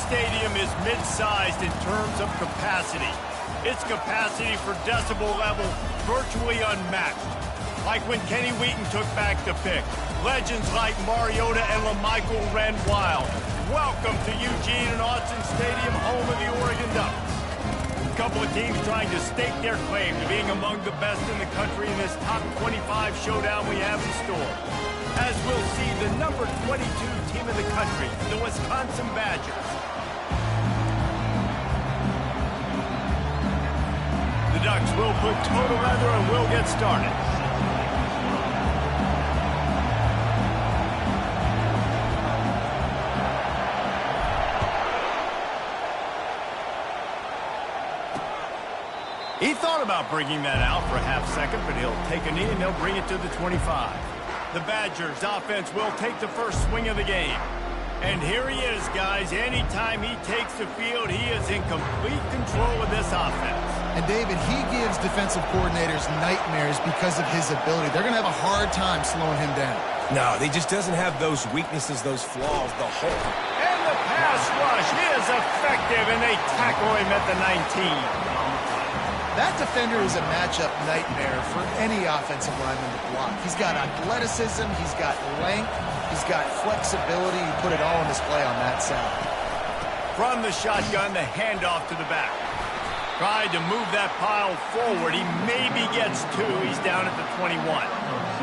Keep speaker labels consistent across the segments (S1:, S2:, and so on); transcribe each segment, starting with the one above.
S1: stadium is mid-sized in terms of capacity. Its capacity for decibel level virtually unmatched. Like when Kenny Wheaton took back the pick. Legends like Mariota and LaMichael ran wild. Welcome to Eugene and Autzen Stadium, home of the Oregon Ducks. A couple of teams trying to stake their claim to being among the best in the country in this top 25 showdown we have in store. As we'll see the number 22 team in the country, the Wisconsin Badgers. The Ducks will put total leather and will get started. He thought about bringing that out for a half second, but he'll take a knee and they'll bring it to the 25. The Badgers offense will take the first swing of the game. And here he is, guys. Anytime he takes the field, he is in complete control of this offense.
S2: And David, he gives defensive coordinators nightmares because of his ability. They're going to have a hard time slowing him down.
S3: No, he just doesn't have those weaknesses, those flaws, the whole.
S1: And the pass rush is effective, and they tackle him at the 19.
S2: That defender is a matchup nightmare for any offensive lineman to block. He's got athleticism, he's got length, he's got flexibility. He put it all on display on that side.
S1: From the shotgun, the handoff to the back. Tried to move that pile forward. He maybe gets two. He's down at the 21.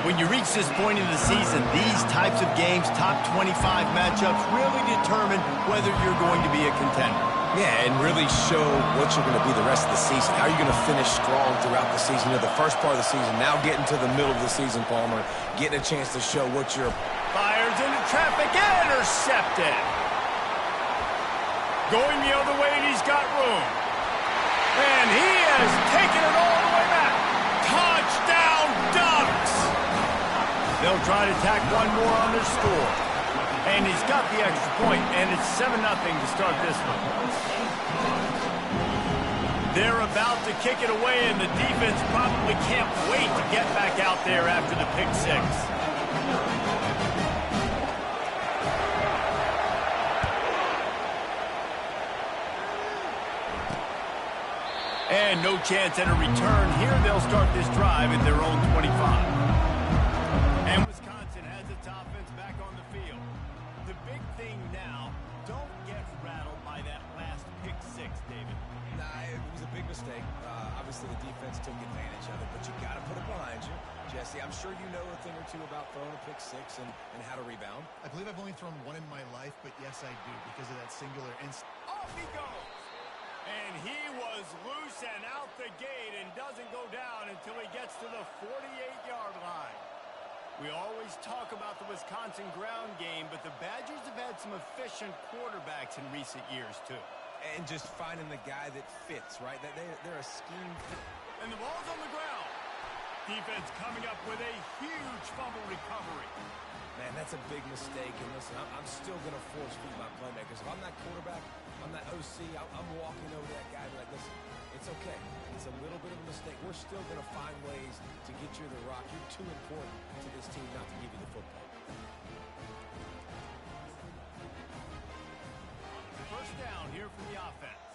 S1: When you reach this point in the season, these types of games, top 25 matchups, really determine whether you're going to be a contender.
S3: Yeah, and really show what you're going to be the rest of the season. How are you going to finish strong throughout the season? You know, the first part of the season, now getting to the middle of the season, Palmer, getting a chance to show what you're...
S1: Fires into traffic, intercepted. Going the other way, and he's got room. And he has taken it all the way back. Touchdown, Ducks! They'll try to tack one more on their score. And he's got the extra point, and it's 7-0 to start this one. They're about to kick it away, and the defense probably can't wait to get back out there after the pick six. And no chance at a return here. They'll start this drive at their own 25. And Wisconsin has its offense back on the field. The big thing now, don't get rattled by that last pick six, David.
S3: Nah, it was a big mistake. Obviously, the defense took advantage of it, but you got to put it behind you. Jesse, I'm sure you know a thing or two about throwing a pick six and how to rebound.
S2: I believe I've only thrown one in my life, but yes, I do, because of that singular instant.
S1: Off he goes! And he was loose and out the gate and doesn't go down until he gets to the 48-yard line. We always talk about the Wisconsin ground game, but the Badgers have had some efficient quarterbacks in recent years, too.
S3: And just finding the guy that fits, right? They're a scheme.
S1: And the ball's on the ground. Defense coming up with a huge fumble recovery.
S3: Man, that's a big mistake. And listen, I'm still going to force feed my playmakers. If I'm that quarterback, I'm that OC, I'm walking over that guy and be like, listen, it's okay. It's a little bit of a mistake. We're still going to find ways to get you the rock. You're too important to this team not to give you the football.
S1: First down here from the offense.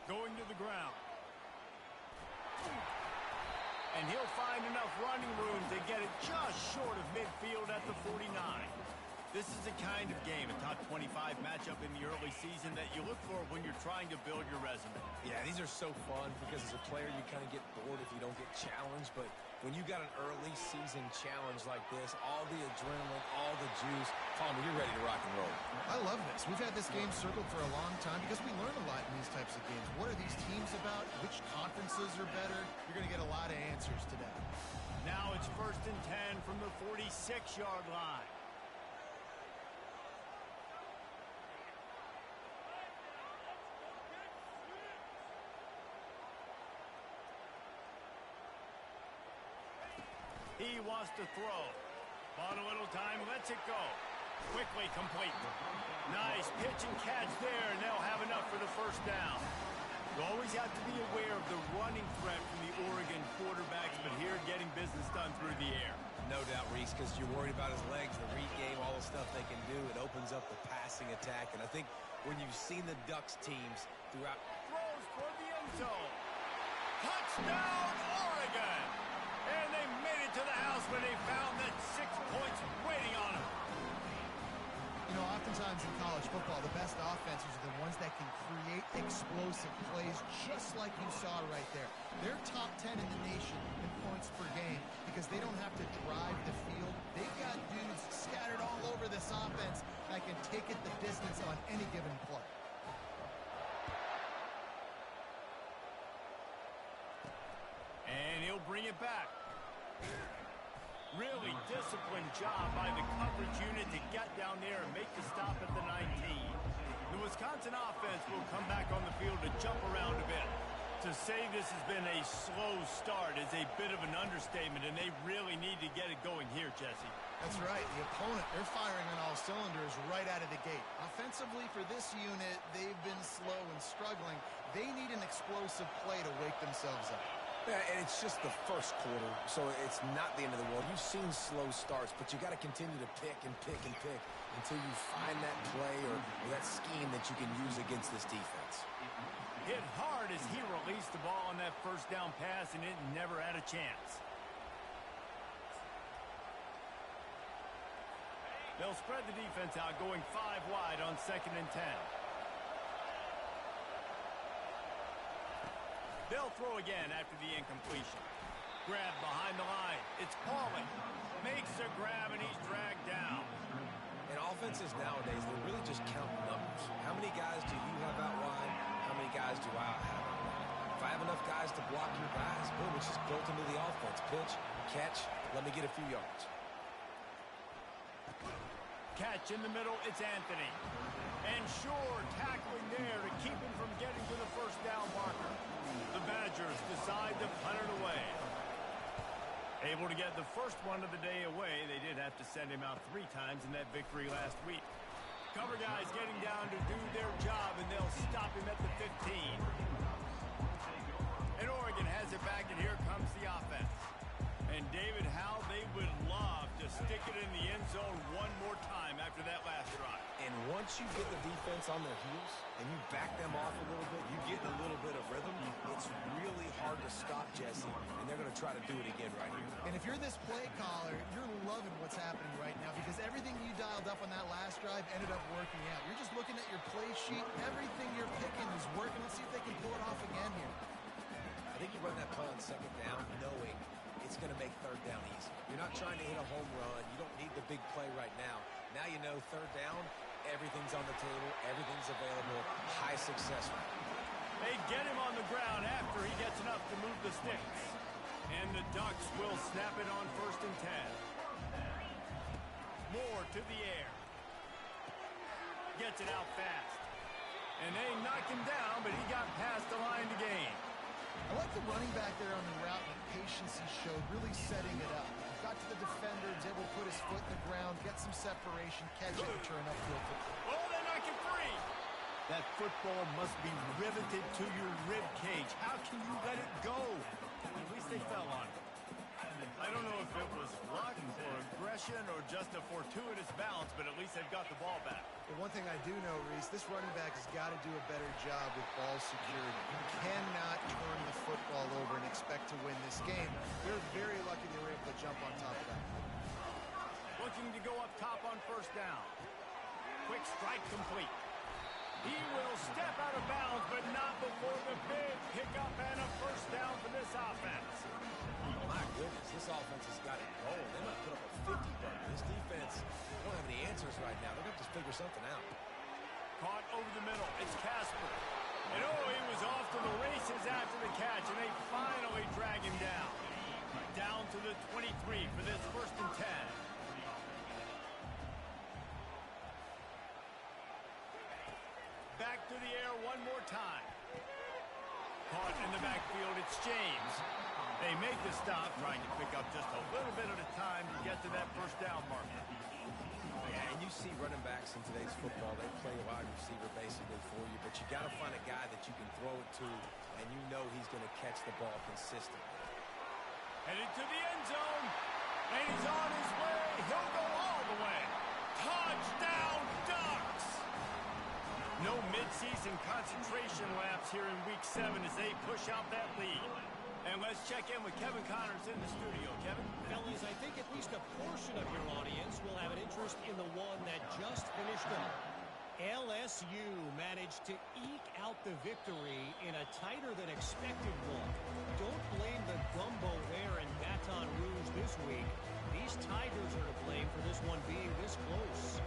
S1: Going to the ground. And he'll find enough running room to get it just short of midfield at the 49. This is the kind of game, a top 25 matchup in the early season that you look for when you're trying to build your resume.
S3: Yeah, these are so fun because as a player, you kind of get bored if you don't get challenged. But when you got an early season challenge like this, all the adrenaline, all the juice, Palmer, you're ready to rock and roll.
S2: I love this. We've had this game circled for a long time because we learn a lot in these types of games. What are these teams about? Which conferences are better? You're going to get a lot of answers today.
S1: Now it's 1st and 10 from the 46-yard line. He wants to throw. Bought a little time, lets it go. Quickly complete. Nice pitch and catch there, and they'll have enough for the first down. You always have to be aware of the running threat from the Oregon quarterbacks, but here getting business done through the air.
S3: No doubt, Reese, because you're worried about his legs, the read game, all the stuff they can do. It opens up the passing attack. And I think when you've seen the Ducks teams throughout...
S1: Throws for the end zone. Touchdown, Oregon! And they made it to the house when they found that 6 points waiting on them.
S2: You know, oftentimes in college football, the best offenses are the ones that can create explosive plays, just like you saw right there. They're top 10 in the nation in points per game because they don't have to drive the field. They've got dudes scattered all over this offense that can take it the distance on any given play.
S1: And he'll bring it back. Really disciplined job by the coverage unit to get down there and make the stop at the 19. The Wisconsin offense will come back on the field to jump around a bit. To say this has been a slow start is a bit of an understatement, and they really need to get it going here, Jesse.
S2: That's right. The opponent, they're firing on all cylinders right out of the gate. Offensively, for this unit, they've been slow and struggling. They need an explosive play to wake themselves up.
S3: Yeah, and it's just the first quarter, so it's not the end of the world. You've seen slow starts, but you got to continue to pick and pick and pick until you find that play or that scheme that you can use against this defense.
S1: Hit hard as he released the ball on that first down pass, and it never had a chance. They'll spread the defense out, going 5 wide on 2nd and 10. They'll throw again after the incompletion. Grab behind the line. It's Pauling. Makes a grab, and he's dragged down.
S3: And offenses nowadays, they really just count numbers. How many guys do you have out wide? How many guys do I have out wide? If I have enough guys to block your guys, boom, it's just built into the offense. Pitch, catch, let me get a few yards.
S1: Catch in the middle, it's Anthony. And Shore tackling there to keep him from getting to the first down marker. The Badgers decide to punt it away. Able to get the first one of the day away. They did have to send him out 3 times in that victory last week. Cover guys getting down to do their job, and they'll stop him at the 15. And Oregon has it back, and here comes the offense. And David, how they would love to stick it in the end zone one more time after that last drive.
S3: And once you get the defense on their heels and you back them off a little bit, you get a little bit of rhythm, it's really hard to stop, Jesse, and they're going to try to do it again right here.
S2: And if you're this play caller, you're loving what's happening right now because everything you dialed up on that last drive ended up working out. You're just looking at your play sheet. Everything you're picking is working. Let's see if they can pull it off again here.
S3: I think you run that play on 2nd down knowing it's going to make 3rd down easy. You're not trying to hit a home run. You don't need the big play right now. Now you know 3rd down, everything's on the table, everything's available, high success rate.
S1: They get him on the ground after he gets enough to move the sticks. And the Ducks will snap it on 1st and 10. Moore to the air. Gets it out fast. And they knock him down, but he got past the line to gain.
S2: I like the running back there on the route and the patience he showed, really setting it up. Got to the defender, was able to put his foot in the ground, get some separation, catch it, and turn upfield.
S1: Oh, they knock him free. That football must be riveted to your rib cage. How can you let it go? At least they fell on it. I don't know if it was luck or aggression or just a fortuitous bounce, but at least they've got the ball back.
S2: And one thing I do know, Reese, this running back has got to do a better job with ball security. You cannot turn the football over and expect to win this game. They're very lucky they were able to jump on top of that.
S1: Looking to go up top on 1st down. Quick strike complete. He will step out of bounds, but not before the big pickup and a 1st down for this offense.
S3: My goodness, this offense has got it rolling. They might put up a 50 burger. This defense, they don't have any answers right now. They're going to have to figure something out.
S1: Caught over the middle. It's Casper. And he was off to the races after the catch, and they finally drag him down. Down to the 23 for this 1st and 10. Back to the air one more time. Caught in the backfield, it's James. They make the stop, trying to pick up just a little bit at a time to get to that 1st down marker.
S3: Yeah, and you see running backs in today's football, they play a wide receiver basically for you, but you got to find a guy that you can throw it to, and you know he's going to catch the ball consistently.
S1: Headed to the end zone. And he's on his way. He'll go all the way. Touchdown, Ducks! No midseason concentration laps here in Week 7 as they push out that lead. And let's check in with Kevin Connors in the studio. Kevin?
S4: Fellas, I think at least a portion of your audience will have an interest in the one that just finished up. LSU managed to eke out the victory in a tighter than expected one. Don't blame the gumbo wear in Baton Rouge this week. These Tigers are to blame for this one being this close.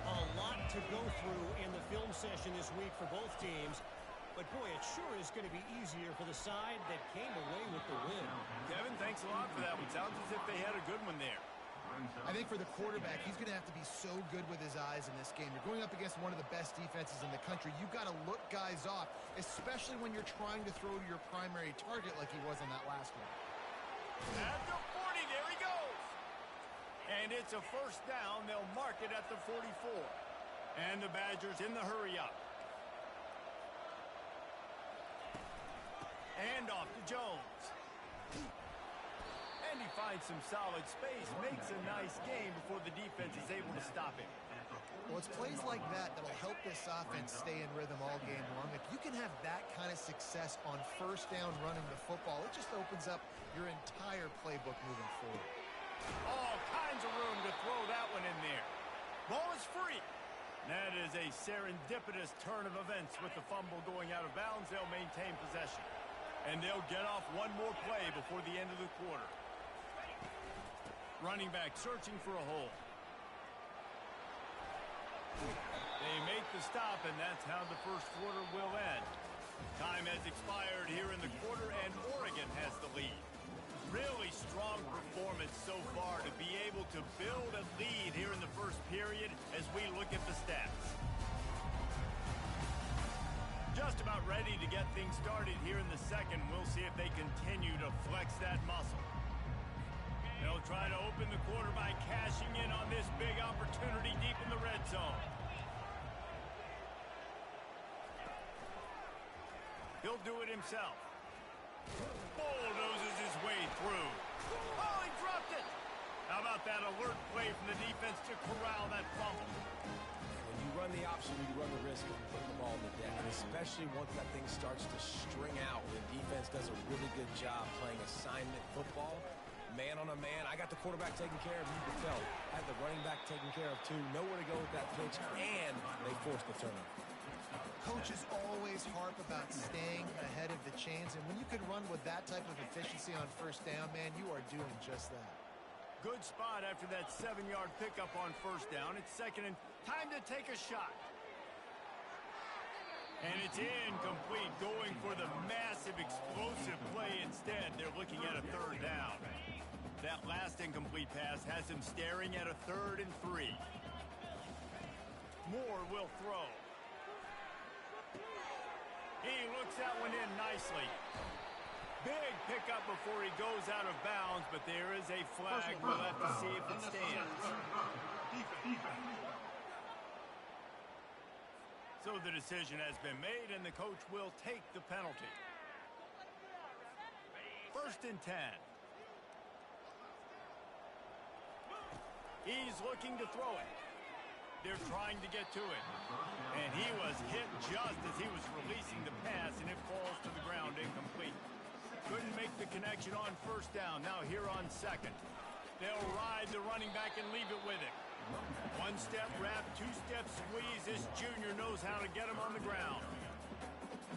S4: A lot to go through in the film session this week for both teams. But, boy, it sure is going to be easier for the side that came away with the win.
S1: Kevin, thanks a lot for that one. Sounds as if they had a good one there.
S2: I think for the quarterback, he's going to have to be so good with his eyes in this game. You're going up against one of the best defenses in the country. You've got to look guys off, especially when you're trying to throw to your primary target like he was on that last one.
S1: At the 40, there he goes. And it's a first down. They'll mark it at the 44. And the Badgers in the hurry up. Hand off to Jones. And he finds some solid space, makes a nice game before the defense is able to stop him.
S2: Well, it's plays like that that'll help this offense stay in rhythm all game long. If you can have that kind of success on first down running the football, it just opens up your entire playbook moving forward.
S1: All kinds of room to throw that one in there. Ball is free. That is a serendipitous turn of events with the fumble going out of bounds. They'll maintain possession. And they'll get off one more play before the end of the quarter. Running back searching for a hole. They make the stop, and that's how the first quarter will end. Time has expired here in the quarter, and Oregon has the lead. Really strong performance so far to be able to build a lead here in the first period as we look at the stats. Just about ready to get things started here in the second. We'll see if they continue to flex that muscle. They'll try to open the quarter by cashing in on this big opportunity deep in the red zone. He'll do it himself. Bulldozes his way through. Oh, he dropped it! How about that alert play from the defense to corral that fumble?
S3: When you run the option, you run the risk of putting the ball in the deck, and especially once that thing starts to string out, the defense does a really good job playing assignment football. Man on a man. I got the quarterback taken care of. You can tell. I had the running back taken care of, too. Nowhere to go with that pitch, and they forced the turnover.
S2: Coaches always harp about staying ahead of the chains, and when you can run with that type of efficiency on first down, man, you are doing just that.
S1: Good spot after that 7-yard pickup on first down. It's second and time to take a shot. And it's incomplete, going for the massive explosive play instead. They're looking at a third down. That last incomplete pass has him staring at a 3rd and 3. Moore will throw. He looks that one in nicely. Big pickup before he goes out of bounds, but there is a flag. We'll have to see if it stands. So the decision has been made, and the coach will take the penalty. 1st and 10. He's looking to throw it. They're trying to get to it. And he was hit just as he was releasing the pass, and it falls to the ground incomplete. Couldn't make the connection on first down. Now here on second. They'll ride the running back and leave it with him. 1-step wrap, 2-step squeeze. This junior knows how to get him on the ground.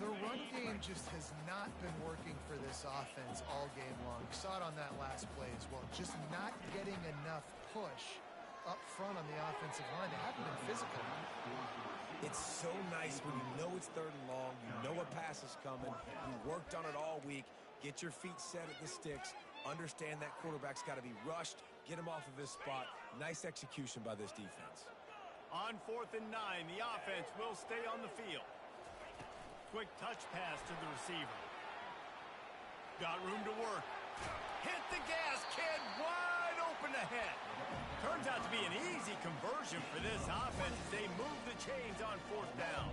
S2: The run game just has not been working for this offense all game long. We saw it on that last play as well. Just not getting enough push up front on the offensive line. They haven't been physical.
S3: It's so nice when you know it's 3rd and long, you know a pass is coming, you worked on it all week, get your feet set at the sticks, understand that quarterback's got to be rushed, get him off of his spot. Nice execution by this defense.
S1: On 4th and 9, the offense will stay on the field. Quick touch pass to the receiver. Got room to work. Hit the gas, kid, wide open ahead. Turns out to be an easy conversion for this offense as they move the chains on 4th down.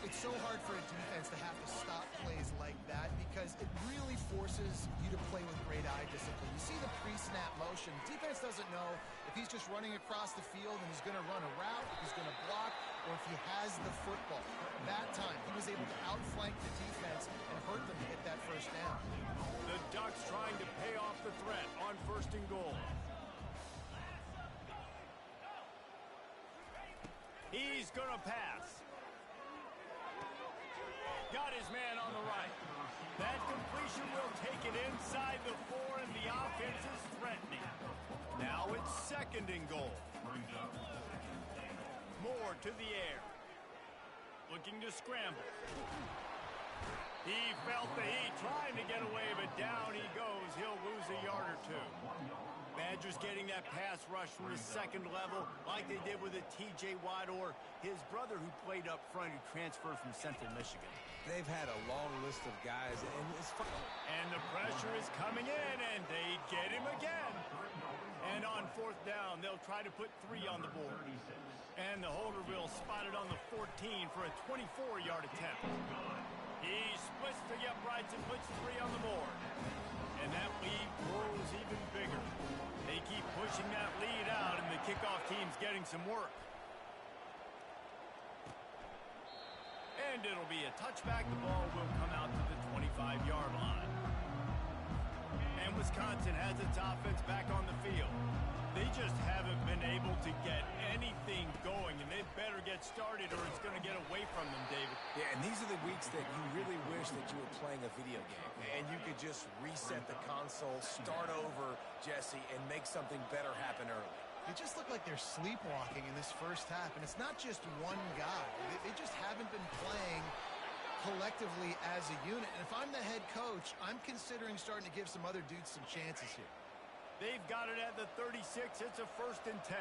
S2: It's It's so hard for a defense to have to stop plays like that because it really forces you to play with great eye discipline. You see the pre-snap motion. Defense doesn't know if he's just running across the field and he's going to run a route, if he's going to block, or if he has the football. That time, he was able to outflank the defense and hurt them to get that first down.
S1: The Ducks trying to pay off the threat on 1st and goal. He's going to pass. Got his man on the right. That completion will take it inside the 4, and the offense is threatening. Now it's 2nd and goal. Moore to the air. Looking to scramble. He felt the heat, trying to get away, but down he goes. He'll lose a yard or 2. Badgers getting that pass rush from the 2nd level like they did with a T.J. Watt or his brother who played up front who transferred from Central Michigan.
S3: They've had a long list of guys, and it's fun.
S1: And the pressure is coming in, and they get him again. And on 4th down, they'll try to put 3 on the board. And the holder will spot it on the 14 for a 24-yard attempt. He splits the uprights and puts 3 on the board. And that lead grows even bigger. They keep pushing that lead out, and the kickoff team's getting some work. And it'll be a touchback. The ball will come out to the 25-yard line. And Wisconsin has its offense back on the field. They just haven't been able to get anything going, and they better get started or it's going to get away from them, David.
S3: Yeah, and these are the weeks that you really wish that you were playing a video game, and you could just reset the console, start over, Jesse, and make something better happen early.
S2: They just look like they're sleepwalking in this first half, and it's not just one guy. They just haven't been playing collectively as a unit. And if I'm the head coach, I'm considering starting to give some other dudes some chances here.
S1: They've got it at the 36. It's a 1st and 10.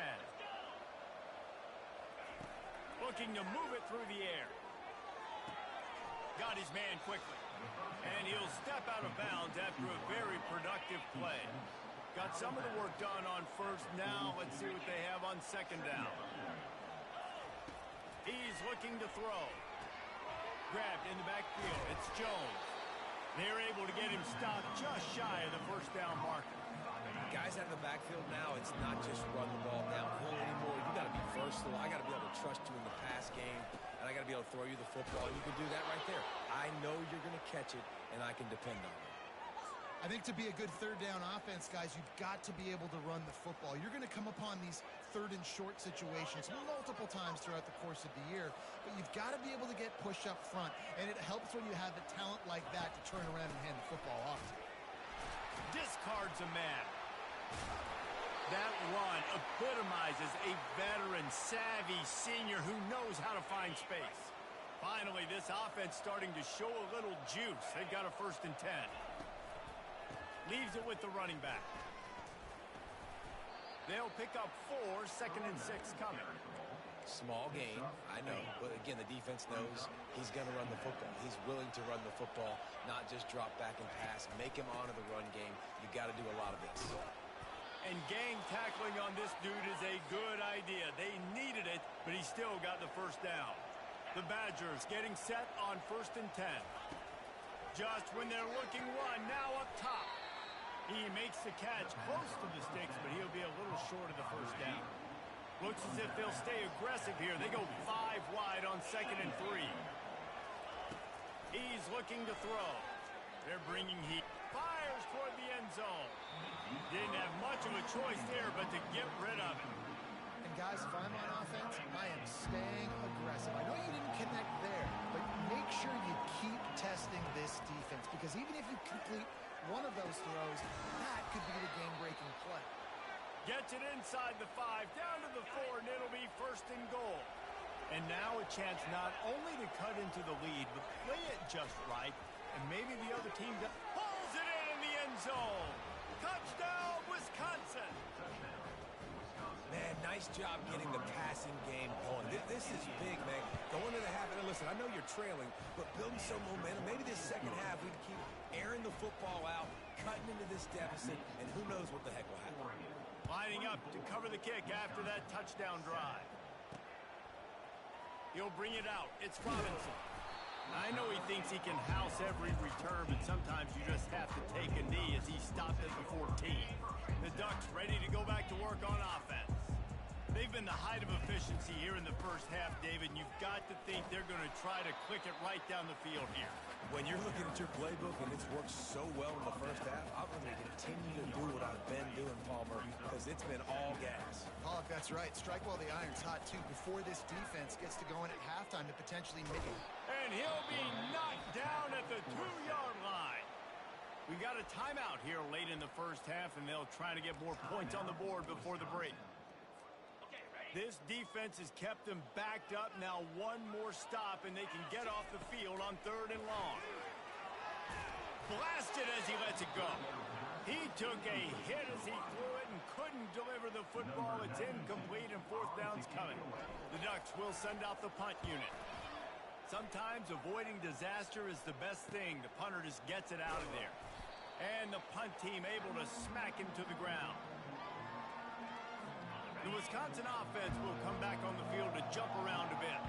S1: Looking to move it through the air. Got his man quickly. And he'll step out of bounds after a very productive play. Got some of the work done on 1st. Now let's see what they have on 2nd down. He's looking to throw. Grabbed in the backfield. It's Jones. They're able to get him stopped just shy of the 1st down marker.
S3: Guys out of the backfield now, it's not just run the ball downhill anymore. You got to be versatile. I got to be able to trust you in the pass game, and I got to be able to throw you the football. And you can do that right there. I know you're going to catch it, and I can depend on it.
S2: I think to be a good 3rd down offense, guys, you've got to be able to run the football. You're going to come upon these 3rd and short situations multiple times throughout the course of the year, but you've got to be able to get push up front, and it helps when you have a talent like that to turn around and hand the football off to.
S1: Discards a man. That run epitomizes a veteran, savvy senior who knows how to find space. Finally, this offense starting to show a little juice. They've got a 1st and 10. Leaves it with the running back. They'll pick up 4, 2nd and 6 coming.
S3: Small gain, I know, but again, the defense knows he's going to run the football. He's willing to run the football, not just drop back and pass. Make him honor the run game. You got to do a lot of this.
S1: And gang tackling on this dude is a good idea. They needed it, but he still got the 1st down. The Badgers getting set on 1st and 10. Just when they're looking one, now up top. He makes the catch close to the sticks, but he'll be a little short of the 1st down. Looks as if they'll stay aggressive here. They go 5 wide on 2nd and 3. He's looking to throw. They're bringing heat. Fires toward the end zone. Didn't have much of a choice there, but to get rid of it.
S2: And guys, if I'm on offense, I am staying aggressive. I know you didn't connect there, but make sure you keep testing this defense, because even if you complete one of those throws, that could be the game-breaking play.
S1: Gets it inside the 5, down to the 4, and it'll be 1st and goal. And now a chance not only to cut into the lead, but play it just right, and maybe the other team pulls it in the end zone. Touchdown, Wisconsin!
S3: Man, nice job getting the passing game going. This is big, man. Going into the half, and listen, I know you're trailing, but building some momentum. Maybe this 2nd half we can keep airing the football out, cutting into this deficit, and who knows what the heck will happen.
S1: Lining up to cover the kick after that touchdown drive. He'll bring it out. It's Robinson. I know he thinks he can house every return, but sometimes you just have to take a knee as he stopped at the 14. The Ducks ready to go back to work on offense. They've been the height of efficiency here in the first half, David, and you've got to think they're going to try to click it right down the field here.
S3: When you're looking at your playbook and it's worked so well in the first half, I'm going to continue to do what I've been doing, Palmer, because it's been all gas.
S2: Pollock, that's right. Strike while the iron's hot, too, before this defense gets to going at halftime to potentially make it.
S1: And he'll be knocked down at the 2-yard line. We got a timeout here late in the first half, and they'll try to get more points on the board before the break. This defense has kept them backed up. Now one more stop, and they can get off the field on 3rd and long. Blasted as he lets it go. He took a hit as he threw it and couldn't deliver the football. It's incomplete, and 4th down's coming. The Ducks will send out the punt unit. Sometimes avoiding disaster is the best thing. The punter just gets it out of there. And the punt team able to smack him to the ground. The Wisconsin offense will come back on the field to jump around a bit.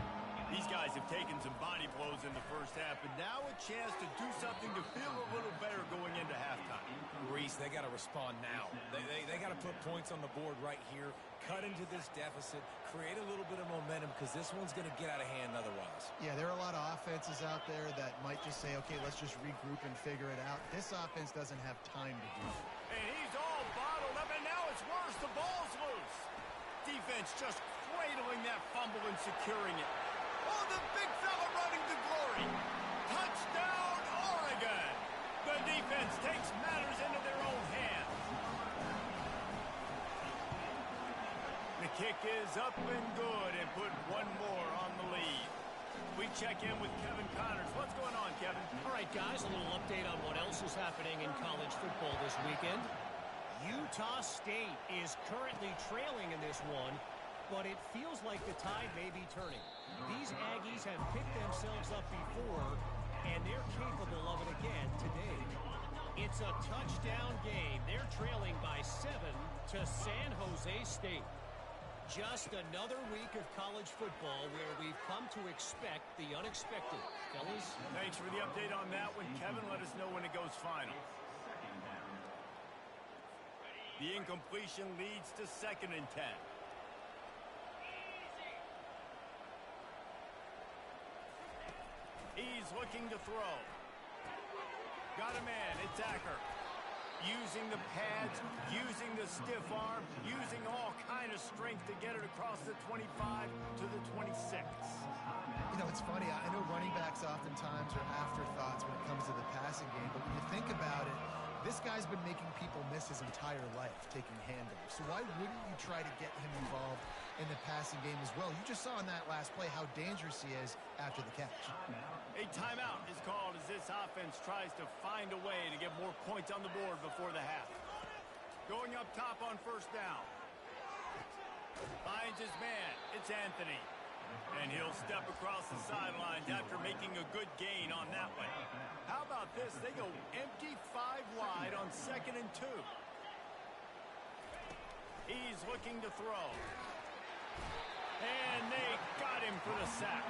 S1: These guys have taken some body blows in the first half, but now a chance to do something to feel a little better going into halftime.
S3: Reese, they got to respond now. They got to put points on the board right here, cut into this deficit, create a little bit of momentum, because this one's going to get out of hand otherwise.
S2: Yeah, there are a lot of offenses out there that might just say, okay, let's just regroup and figure it out. This offense doesn't have time to do that.
S1: And he's all bottled up, and now it's worse. The ball's loose. Defense just cradling that fumble and securing it. Oh, the big fella running to glory. Touchdown, Oregon. The defense takes matters into their own hands. The kick is up and good and put one more on the lead. We check in with Kevin Connors. What's going on, Kevin?
S4: All right, guys, a little update on what else is happening in college football this weekend. Utah State is currently trailing in this one, but it feels like the tide may be turning. These Aggies have picked themselves up before, and they're capable of it again today. It's a touchdown game. They're trailing by 7 to San Jose State. Just another week of college football where we've come to expect the unexpected. Fellas?
S1: Thanks for the update on that one, Kevin. Let us know when it goes final. The incompletion leads to 2nd and 10. He's looking to throw. Got a man. It's Acker. Using the pads, using the stiff arm, using all kind of strength to get it across the 25 to the 26.
S2: You know, it's funny. I know running backs oftentimes are afterthoughts when it comes to the passing game, but when you think about it, this guy's been making people miss his entire life taking handoffs. So why wouldn't you try to get him involved in the passing game as well? You just saw in that last play how dangerous he is after the catch.
S1: A timeout is called as this offense tries to find a way to get more points on the board before the half. Going up top on 1st down. Finds his man. It's Anthony. And he'll step across the sidelines after making a good gain on that one. How about this? They go empty 5 wide on 2nd and 2. He's looking to throw. And they got him for the sack.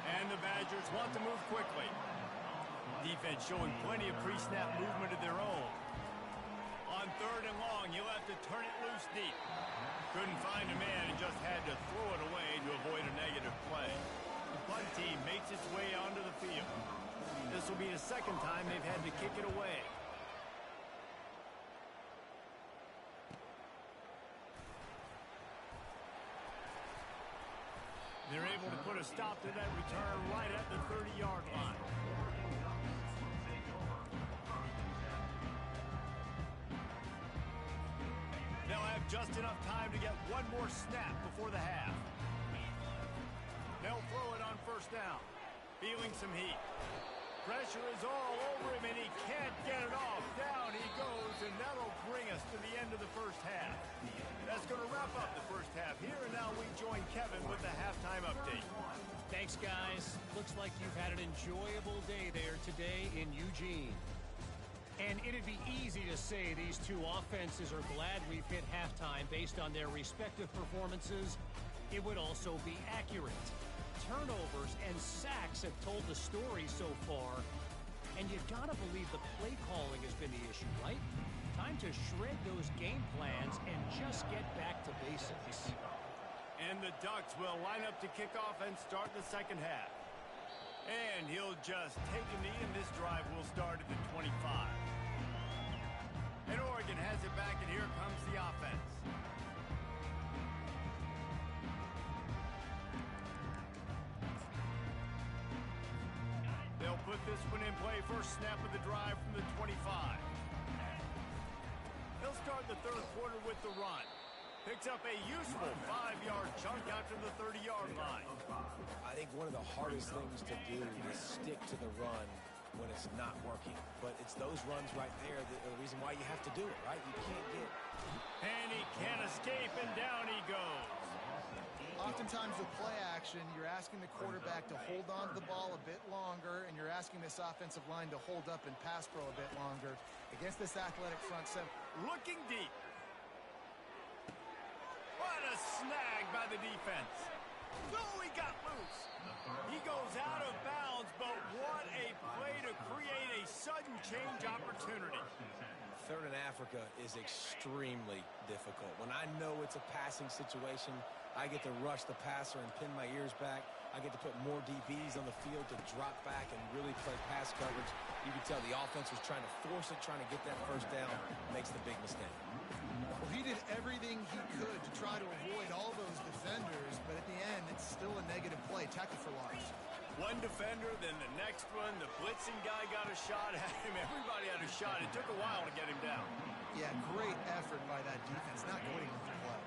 S1: And the Badgers want to move quickly. Defense showing plenty of pre-snap movement of their own. On 3rd and long, he'll have to turn it loose deep. Couldn't find a man and just had to throw it away to avoid a negative play. The punt team makes its way onto the field. This will be the 2nd time they've had to kick it away. They're able to put a stop to that return right at the 30-yard line. They'll have just enough time to get one more snap before the half. They'll throw it on 1st down. Feeling some heat. Pressure is all over him, and he can't get it off. Down he goes, and that'll bring us to the end of the first half. That's going to wrap up the first half here, and now we join Kevin with the halftime update.
S4: Thanks, guys. Looks like you've had an enjoyable day there today in Eugene. And it'd be easy to say these two offenses are glad we've hit halftime based on their respective performances. It would also be accurate. turnovers and sacks have told the story so far. And you gotta believe the play calling has been the issue, right? Time to shred those game plans and just get back to basics.
S1: And the Ducks will line up to kick off and start the second half. And he'll just take a knee, and this drive will start at the 25. And Oregon has it back, and here comes the offense. They'll put this one in play. First snap of the drive from the 25. He'll start the third quarter with the run. Picks up a useful 5-yard chunk after the 30-yard line.
S3: I think one of the hardest things to do is stick to the run when it's not working. But it's those runs right there that are the reason why you have to do it, right? You can't get...
S1: And he can't escape, and down he goes.
S2: Oftentimes with play action, you're asking the quarterback to hold on to the ball a bit longer, and you're asking this offensive line to hold up and pass pro a bit longer. Against this athletic front seven.
S1: Looking deep. What a snag by the defense. Oh, he got loose. He goes out of bounds, but what a play to create a sudden change opportunity.
S3: Third in Africa is extremely difficult. When I know it's a passing situation, I get to rush the passer and pin my ears back. I get to put more DBs on the field to drop back and really play pass coverage. You can tell the offense was trying to force it, trying to get that first down, makes the big mistake.
S2: Well, he did everything he could to try to avoid all those defenders, but at the end, it's still a negative play. Tackle for loss.
S1: One defender, then the next one. The blitzing guy got a shot at him. Everybody had a shot. It took a while to get him down.
S2: Yeah, great effort by that defense, not quitting with the play.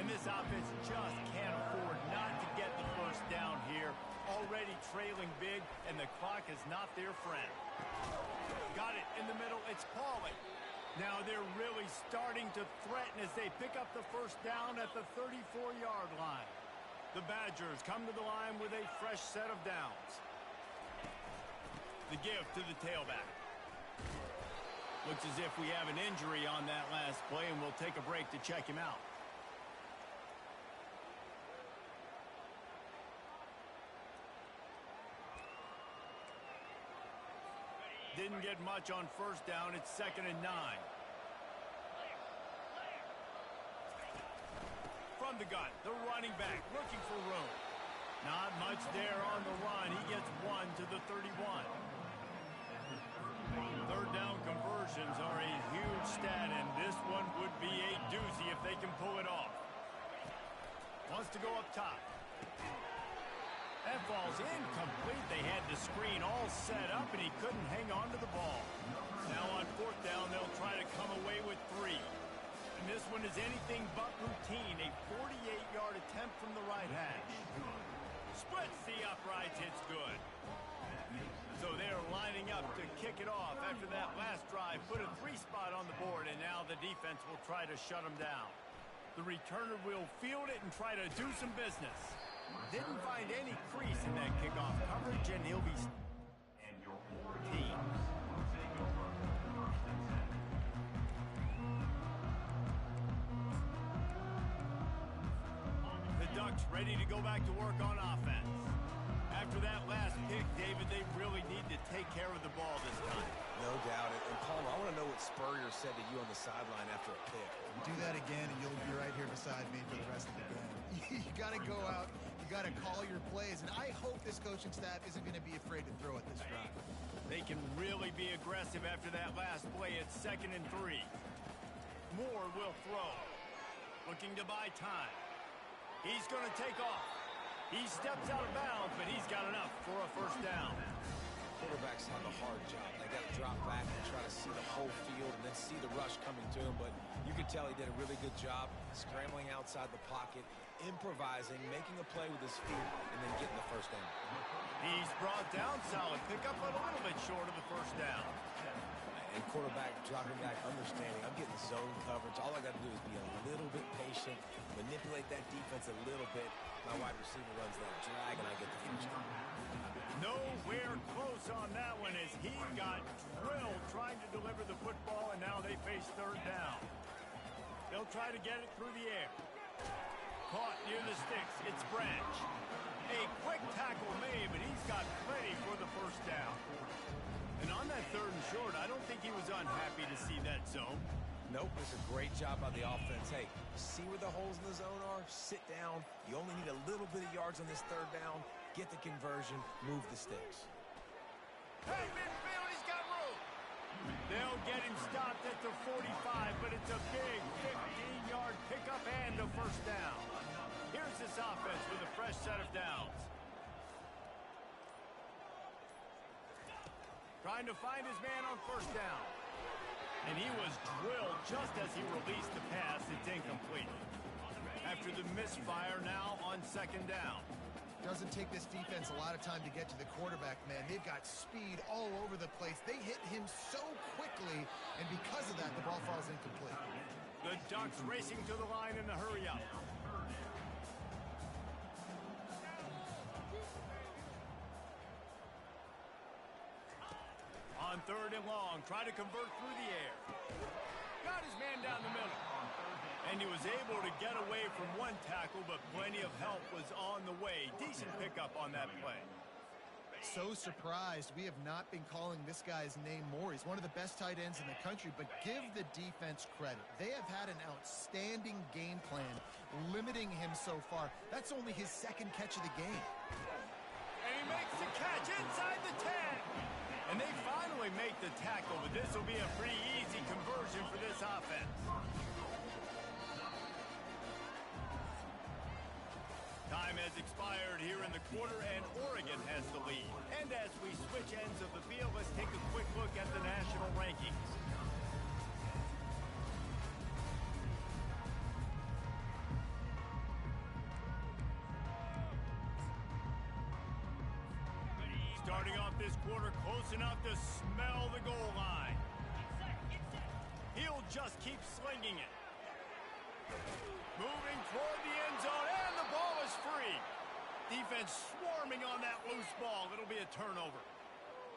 S1: And this offense just can't afford not to get the first down here. Already trailing big, and the clock is not their friend. Got it in the middle. It's Pauly. Now they're really starting to threaten as they pick up the first down at the 34-yard line. The Badgers come to the line with a fresh set of downs. The give to the tailback. Looks as if we have an injury on that last play, and we'll take a break to check him out. Didn't get much on first down. It's 2nd and 9. From the gun, the running back looking for room. Not much there on the run. He gets one to the 31. Third down conversions are a huge stat, and this one would be a doozy if they can pull it off. Wants to go up top. That ball's incomplete. They had the screen all set up, and he couldn't hang on to the ball. Now on fourth down, they'll try to come away with 3. And this one is anything but routine. A 48-yard attempt from the right hash. Splits the uprights. It's good. So they're lining up to kick it off after that last drive. Put a 3 spot on the board, and now the defense will try to shut them down. The returner will field it and try to do some business. Didn't find any crease in that kickoff coverage, and he'll be team. The Ducks ready to go back to work on offense. After that last pick, David, they really need to take care of the ball this time.
S3: No doubt. And Palmer, I want to know what Spurrier said to you on the sideline after a pick.
S2: Do that again, and you'll be right here beside me for the rest of the game. You got to go out. You got to call your plays, and I hope this coaching staff isn't going to be afraid to throw at this drive.
S1: They can really be aggressive after that last play. It's 2nd and 3. Moore will throw. Looking to buy time. He's going to take off. He steps out of bounds, but he's got enough for a first down.
S3: Quarterbacks have a hard job. They got to drop back and try to see the whole field and then see the rush coming to him. But you could tell he did a really good job scrambling outside the pocket, improvising, making a play with his feet, and then getting the first down.
S1: He's brought down solid. Pick up a little bit short of the first down.
S3: And quarterback dropping back, understanding, I'm getting zone coverage. All I got to do is be a little bit patient, manipulate that defense a little bit. My wide receiver runs that drag, and I get the first down.
S1: Nowhere close on that one as he got drilled trying to deliver the football, and now they face third down. They'll try to get it through the air. Caught near the sticks. It's Branch. A quick tackle made, but he's got plenty for the first down. And on that 3rd and short, I don't think he was unhappy to see that zone.
S3: Nope, it's a great job by the offense. Hey, see where the holes in the zone are? Sit down. You only need a little bit of yards on this 3rd down. Get the conversion. Move the sticks.
S1: Hey, midfield, he's got room. They'll get him stopped at the 45, but it's a big 15-yard pickup and a first down. Here's this offense with a fresh set of downs. Trying to find his man on first down. And he was drilled just as he released the pass. It's incomplete. After the misfire, now on 2nd down.
S2: Doesn't take this defense a lot of time to get to the quarterback, man. They've got speed all over the place. They hit him so quickly, and because of that, the ball falls incomplete.
S1: The Ducks racing to the line in the hurry-up. On 3rd and long, try to convert through the air. Got his man down the middle. And he was able to get away from one tackle, but plenty of help was on the way. Decent pickup on that play.
S2: So surprised we have not been calling this guy's name more. He's one of the best tight ends in the country, but give the defense credit. They have had an outstanding game plan limiting him so far. That's only his 2nd catch of the game.
S1: And he makes the catch inside the 10. And they finally make the tackle, but this will be a pretty easy conversion for this offense. Time has expired here in the quarter, and Oregon has the lead. And as we switch ends of the field, let's take a quick look at the national rankings. Starting off this quarter close enough to smell the goal line. He'll just keep slinging it. Moving toward the end zone, and the ball is free. Defense swarming on that loose ball. It'll be a turnover.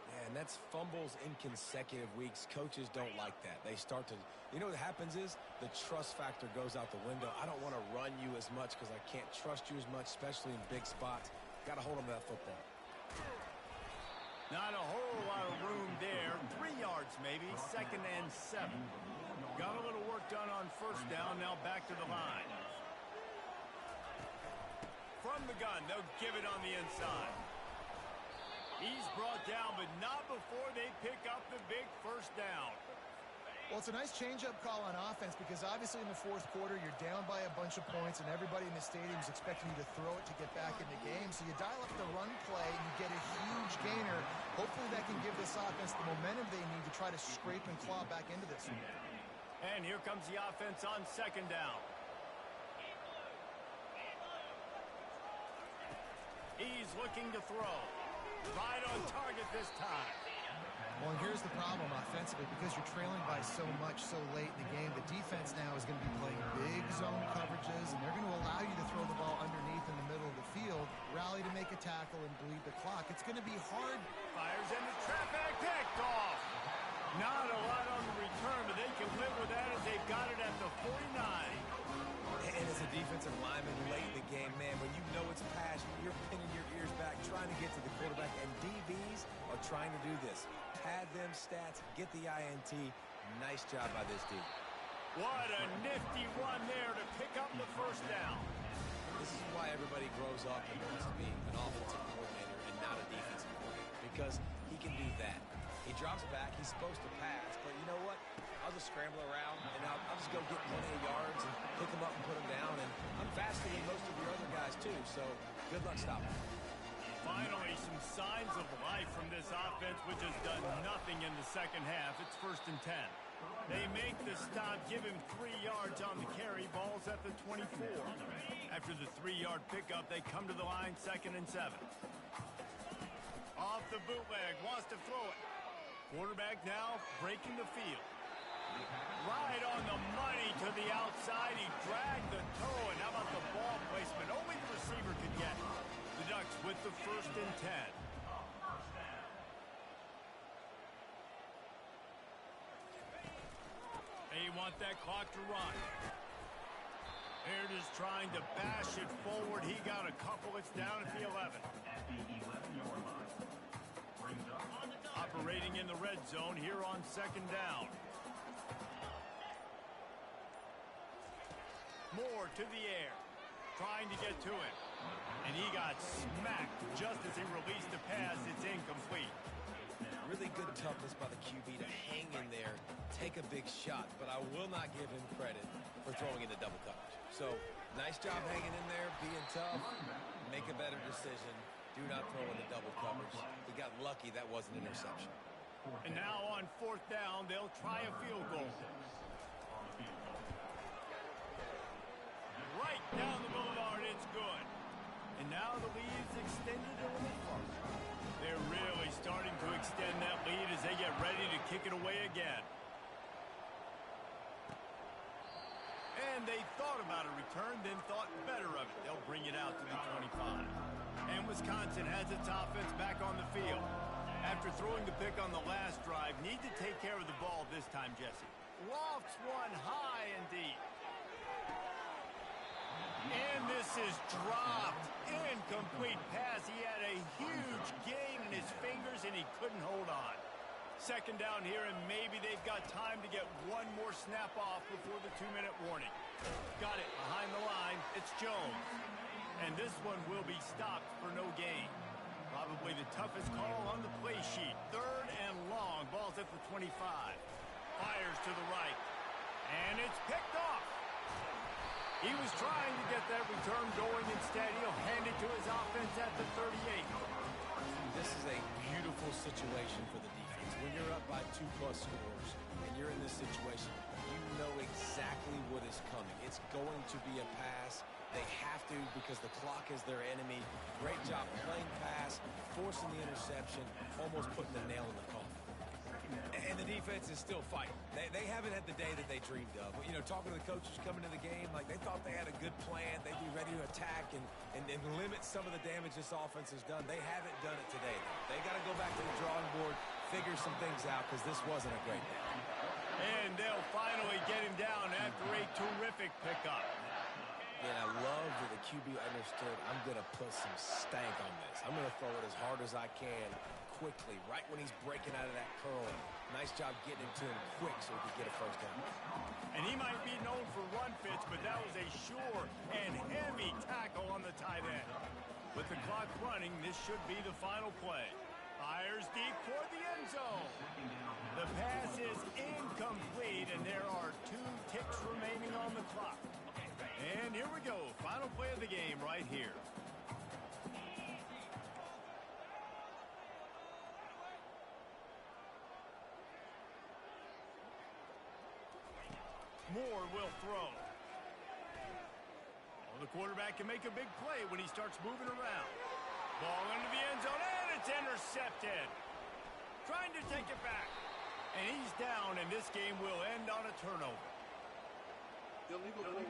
S3: Yeah, and that's fumbles in consecutive weeks. Coaches don't like that. They start to, you know what happens is the trust factor goes out the window. I don't want to run you as much because I can't trust you as much, especially in big spots. Got to hold on to that football.
S1: Not a whole lot of room there. 3 yards maybe, 2nd and 7. Got a little work done on first down, now back to the line. From the gun, they'll give it on the inside. He's brought down, but not before they pick up the big first down.
S2: Well, it's a nice change-up call on offense because obviously in the 4th quarter, you're down by a bunch of points and everybody in the stadium is expecting you to throw it to get back in the game. So you dial up the run play and you get a huge gainer. Hopefully that can give this offense the momentum they need to try to scrape and claw back into this one.
S1: And here comes the offense on 2nd down. He's looking to throw. Right on target this time.
S2: Well, and here's the problem offensively. Because you're trailing by so much so late in the game, the defense now is going to be playing big zone coverages, and they're going to allow you to throw the ball underneath in the middle of the field, rally to make a tackle, and bleed the clock. It's going to be hard.
S1: Fires into traffic, picked off. Not a lot on the return, but they can live with that as they've got it at the 49.
S3: And as a defensive lineman late in the game, man, when you know it's passion, you're pinning your ears back, trying to get to the quarterback, and DBs are trying to do this. Pad them stats, get the INT. Nice job by this D.
S1: What a nifty one there to pick up the first down.
S3: This is why everybody grows up and wants to be an offensive coordinator and not a defensive coordinator, because he can do that. He drops back, he's supposed to pass, but you know what? I'll just scramble around, and I'll just go get plenty of yards and pick them up and put them down, and I'm faster than most of your other guys, too, so good luck stopping.
S1: Finally, some signs of life from this offense, which has done nothing in the second half. It's 1st and 10. They make the stop, give him 3 yards on the carry. Ball's at the 24. After the 3-yard pickup, they come to the line, 2nd and 7. Off the bootleg, wants to throw it. Quarterback now breaking the field. Right on the money to the outside. He dragged the toe, and how about the ball placement? Only the receiver could get it. The Ducks with the 1st and 10. They want that clock to run. They're just trying to bash it forward. He got a couple. It's down at the 11. Operating in the red zone here on second down. Moore to the air, trying to get to it. And he got smacked just as he released the pass. It's incomplete.
S3: Really good toughness by the QB to hang in there, take a big shot, but I will not give him credit for throwing into double coverage. So, nice job hanging in there, being tough, make a better decision. Do not throw into double coverage. He got lucky that was an interception.
S1: And now on fourth down, they'll try a field goal. Right down the boulevard, it's good. And now the lead's extended a little further. They're really starting to extend that lead as they get ready to kick it away again. And they thought about a return, then thought better of it. They'll bring it out to the 25. And Wisconsin has its offense back on the field. After throwing the pick on the last drive, need to take care of the ball this time, Jesse. Lofts one high and deep. And this is dropped. Incomplete pass. He had a huge gain in his fingers, and he couldn't hold on. Second down here, and maybe they've got time to get one more snap off before the 2-minute warning. Got it behind the line. It's Jones. And this one will be stopped for no gain. Probably the toughest call on the play sheet. Third and long. Ball's at the 25. Fires to the right. And it's picked off. He was trying to get that return going. Instead, he'll hand it to his offense at the 38.
S3: This is a beautiful situation for the defense. When you're up by 2+ scores and you're in this situation, you know exactly what is coming. It's going to be a pass. They have to because the clock is their enemy. Great job playing pass, forcing the interception, almost putting the nail in the coffin. And the defense is still fighting. They haven't had the day that they dreamed of. You know, talking to the coaches coming to the game, like they thought they had a good plan. They'd be ready to attack and limit some of the damage this offense has done. They haven't done it today, though. They got to go back to the drawing board, figure some things out because this wasn't a great day.
S1: And they'll finally get him down after a terrific pickup.
S3: And I love that the QB understood I'm going to put some stank on this. I'm going to throw it as hard as I can quickly, right when he's breaking out of that curl. Nice job getting it to him quick so he could get a first down.
S1: And he might be known for run fits, but that was a sure and heavy tackle on the tight end. With the clock running, this should be the final play. Fires deep toward the end zone. The pass is incomplete, and there are 2 ticks remaining on the clock. And here we go. Final play of the game right here. Moore will throw. Well, the quarterback can make a big play when he starts moving around. Ball into the end zone, and it's intercepted. Trying to take it back. And he's down, and this game will end on a turnover.
S5: Illegal play.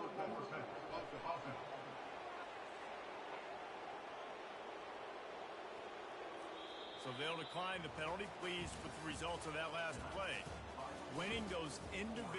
S1: So they'll decline the penalty, pleased with the results of that last play. Winning those individual